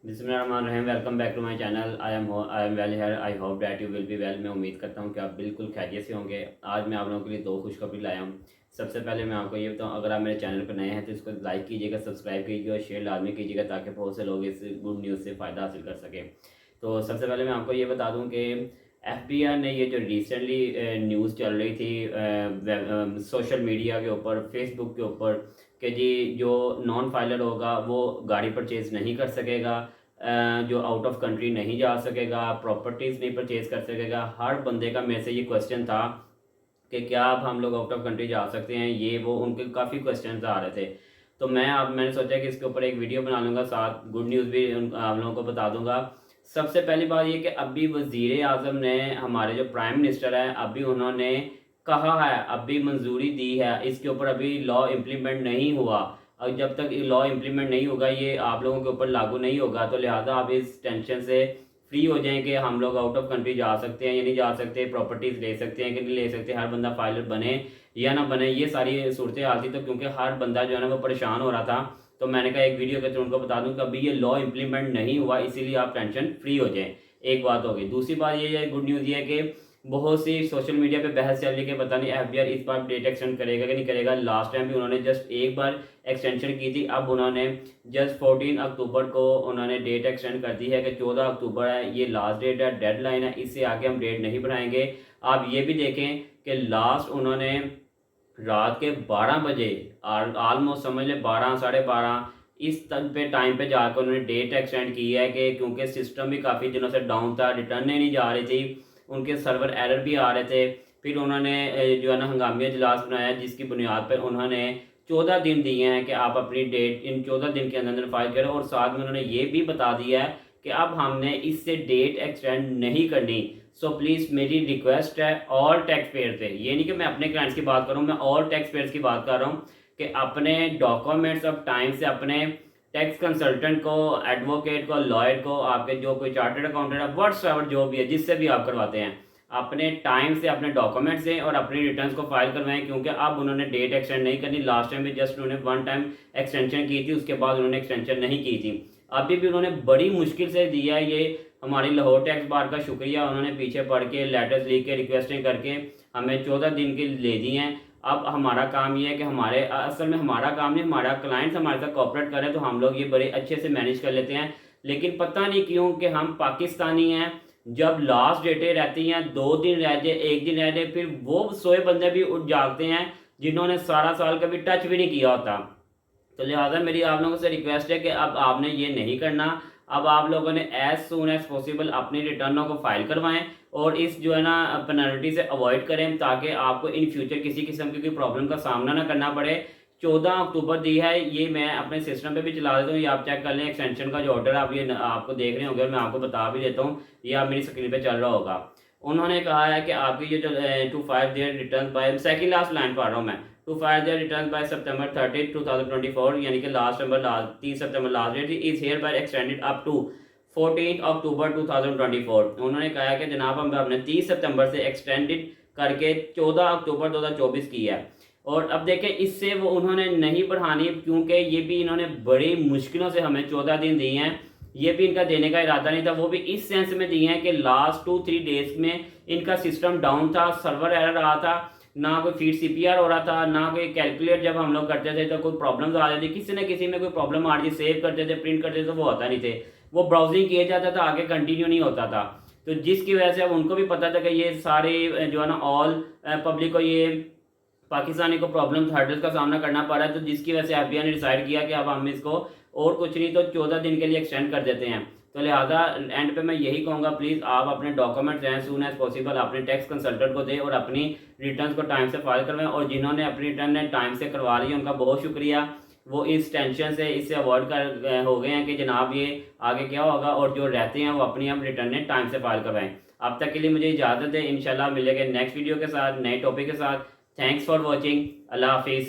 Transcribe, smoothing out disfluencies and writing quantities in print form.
बिस्मिल्लाहिर्रहमानिर्रहीम। Welcome back to my channel. I am well here. I hope that you will be well. मैं उम्मीद करता हूँ कि आप बिल्कुल खैरियत से होंगे। आज मैं आप लोगों के लिए दो खुशखबरी लाया हूँ। सबसे पहले मैं आपको ये बताऊँ, अगर आप मेरे चैनल पर नए हैं तो इसको लाइक कीजिएगा, सब्सक्राइब कीजिएगा और शेयर लाजमी कीजिएगा ताकि बहुत से लोग इस गुड न्यूज़ से फ़ायदा हासिल कर सकें। तो सबसे पहले मैं आपको ये बता दूँ कि FBI ने ये जो रिसेंटली न्यूज़ चल रही थी सोशल मीडिया के ऊपर, फेसबुक के ऊपर, कि जी जो नॉन फाइलर होगा वो गाड़ी परचेज़ नहीं कर सकेगा, जो आउट ऑफ कंट्री नहीं जा सकेगा, प्रॉपर्टीज़ नहीं परचेज़ कर सकेगा। हर बंदे का मेरे से ये क्वेश्चन था कि क्या अब हम लोग आउट ऑफ कंट्री जा सकते हैं, ये वो उनके काफ़ी क्वेश्चंस आ रहे थे। तो मैंने सोचा कि इसके ऊपर एक वीडियो बना लूँगा, साथ गुड न्यूज़ भी आप लोगों को बता दूँगा। सबसे पहली बात ये कि अभी वज़ीर आज़म ने, हमारे जो प्राइम मिनिस्टर हैं, अभी उन्होंने कहा है, अभी मंजूरी दी है, इसके ऊपर अभी लॉ इम्प्लीमेंट नहीं हुआ। और जब तक ये लॉ इम्प्लीमेंट नहीं होगा, ये आप लोगों के ऊपर लागू नहीं होगा, तो लिहाजा आप इस टेंशन से फ्री हो जाएं कि हम लोग आउट ऑफ कंट्री जा सकते हैं या नहीं जा सकते, प्रॉपर्टीज़ ले सकते हैं कि नहीं ले सकते, हर बंदा फाइलर बने या ना बने, ये सारी सूरतें हाल थी। तो क्योंकि हर बंदा जो है ना वो परेशान हो रहा था, तो मैंने कहा एक वीडियो के थ्रू उनको बता दूं कि अभी ये लॉ इम्प्लीमेंट नहीं हुआ, इसीलिए आप टेंशन फ्री हो जाएं। एक बात हो गई। दूसरी बात ये है, गुड न्यूज़ ये है कि बहुत सी सोशल मीडिया पे बहस चल रही है कि पता नहीं FBI इस बार डेट एक्सटेंड करेगा कि नहीं करेगा। लास्ट टाइम भी उन्होंने जस्ट एक बार एक्सटेंशन की थी, अब उन्होंने जस्ट 14 अक्टूबर को उन्होंने डेट एक्सटेंड कर दी है कि 14 अक्टूबर है, ये लास्ट डेट है, डेडलाइन है, इससे आगे हम डेट नहीं बढ़ाएंगे। आप ये भी देखें कि लास्ट उन्होंने रात के 12 बजे, ऑलमोस्ट समझ लें 12 साढ़े 12 इस तक पे टाइम पे जाकर उन्होंने डेट एक्सटेंड की है कि क्योंकि सिस्टम भी काफ़ी दिनों से डाउन था, रिटर्न नहीं जा रही थी, उनके सर्वर एरर भी आ रहे थे। फिर उन्होंने जो है ना हंगामी इजलास बनाया, जिसकी बुनियाद पर उन्होंने 14 दिन दिए हैं कि आप अपनी डेट इन 14 दिन के अंदर अंदर फाइल करें। और साथ में उन्होंने ये भी बता दिया है कि अब हमने इससे डेट एक्सटेंड नहीं करनी। सो प्लीज़ मेरी रिक्वेस्ट है ऑल टैक्स पेयर से, ये नहीं कि मैं अपने क्लाइंट्स की बात करूँ, मैं ऑल टैक्स पेयर्स की बात कर रहा हूँ, कि अपने डॉक्यूमेंट्स ऑफ टाइम से अपने टैक्स कंसल्टेंट को, एडवोकेट को, लॉयर को, आपके जो कोई चार्टर्ड अकाउंटेंट है, व्हाट्सएवर जो भी है, जिससे भी आप करवाते हैं, अपने टाइम से अपने डॉक्यूमेंट्स दें और अपनी रिटर्न्स को फाइल करवाएं। क्योंकि अब उन्होंने डेट एक्सटेंड नहीं करनी। लास्ट टाइम भी जस्ट उन्होंने वन टाइम एक्सटेंशन की थी, उसके बाद उन्होंने एक्सटेंशन नहीं की थी। अभी भी उन्होंने बड़ी मुश्किल से दिया है। ये हमारी लाहौर टैक्स बार का शुक्रिया, उन्होंने पीछे पढ़ के लेटर्स लिख के रिक्वेस्टें करके हमें 14 दिन के ले दी हैं। अब हमारा काम ये है कि हमारे असल में हमारा काम नहीं, हमारा क्लाइंट्स हमारे साथ कॉपरेट करें तो हम लोग ये बड़े अच्छे से मैनेज कर लेते हैं। लेकिन पता नहीं क्यों कि हम पाकिस्तानी हैं, जब लास्ट डेटें रहती हैं, 2 दिन रह जाए, 1 दिन रह जाए, फिर वो सोए बंदे भी उठ जागते हैं जिन्होंने सारा साल कभी टच भी नहीं किया होता। तो लिहाजा मेरी आप लोगों से रिक्वेस्ट है कि अब आपने ये नहीं करना। अब आप लोगों ने एज सून एज पॉसिबल अपनी रिटर्नों को फाइल करवाएं और इस जो है ना पेनल्टी से अवॉइड करें, ताकि आपको इन फ्यूचर किसी किस्म की कोई प्रॉब्लम का सामना ना करना पड़े। 14 अक्टूबर दी है, ये मैं अपने सिस्टम पे भी चला देता हूँ, ये आप चेक कर लें। एक्सटेंशन का जो ऑर्डर है आप ये आपको देख रहे होंगे, मैं आपको बता भी देता हूँ, ये आप मेरी स्क्रीन पे चल रहा होगा। उन्होंने कहा है कि आपकी ये जो to file their return by, second last line पढ़ रहा हूँ मैं, to file their return by सितंबर 30 2024, यानी कि लास्ट नंबर 30 सितंबर last date is here by extended up to 14 October 2024। उन्होंने कहा कि जनाब हमने 30 सितंबर से एक्सटेंडेड करके 14 अक्टूबर 2024 की है। और अब देखें, इससे वो उन्होंने नहीं बढ़ानी, क्योंकि ये भी इन्होंने बड़ी मुश्किलों से हमें 14 दिन दिए हैं। ये भी इनका देने का इरादा नहीं था, वो भी इस सेंस में दिए हैं कि लास्ट 2-3 डेज में इनका सिस्टम डाउन था, सर्वर एरर रहा था, ना कोई फीड CPR हो रहा था, ना कोई कैलकुलेट जब हम लोग करते थे तो कोई प्रॉब्लम्स आ रही थी, किसी न किसी में कोई प्रॉब्लम आ रही थी, सेव करते थे, प्रिंट करते थे तो वो होता नहीं थे, वो ब्राउजिंग किया जाता था, आगे कंटिन्यू नहीं होता था। तो जिसकी वजह से अब उनको भी पता था कि ये सारे जो है ना ऑल पब्लिक को, ये पाकिस्तानी को प्रॉब्लम हर्डल्स का सामना करना पड़ रहा है। तो जिसकी वजह से FBI ने डिसाइड किया कि अब हम इसको और कुछ नहीं तो 14 दिन के लिए एक्सटेंड कर देते हैं। तो लिहाजा एंड पे मैं यही कहूँगा, प्लीज़ आप अपने documents as soon as possible अपने टैक्स कंसल्टेंट को दें और अपनी रिटर्न्स को टाइम से फाइल करवाएं। और जिन्होंने अपनी रिटर्न टाइम से करवा ली है उनका बहुत शुक्रिया, वो इस टेंशन से, इससे अवॉइड कर हो गए हैं कि जनाब ये आगे क्या होगा। और जो रहते हैं वो अपनी अब रिटर्न टाइम से फाइल करवाएं। अब तक के लिए मुझे इजाज़त है, इंशाल्लाह मिलेंगे नेक्स्ट वीडियो के साथ, नए टॉपिक के साथ। Thanks for watching. अल्लाह हाफिज़।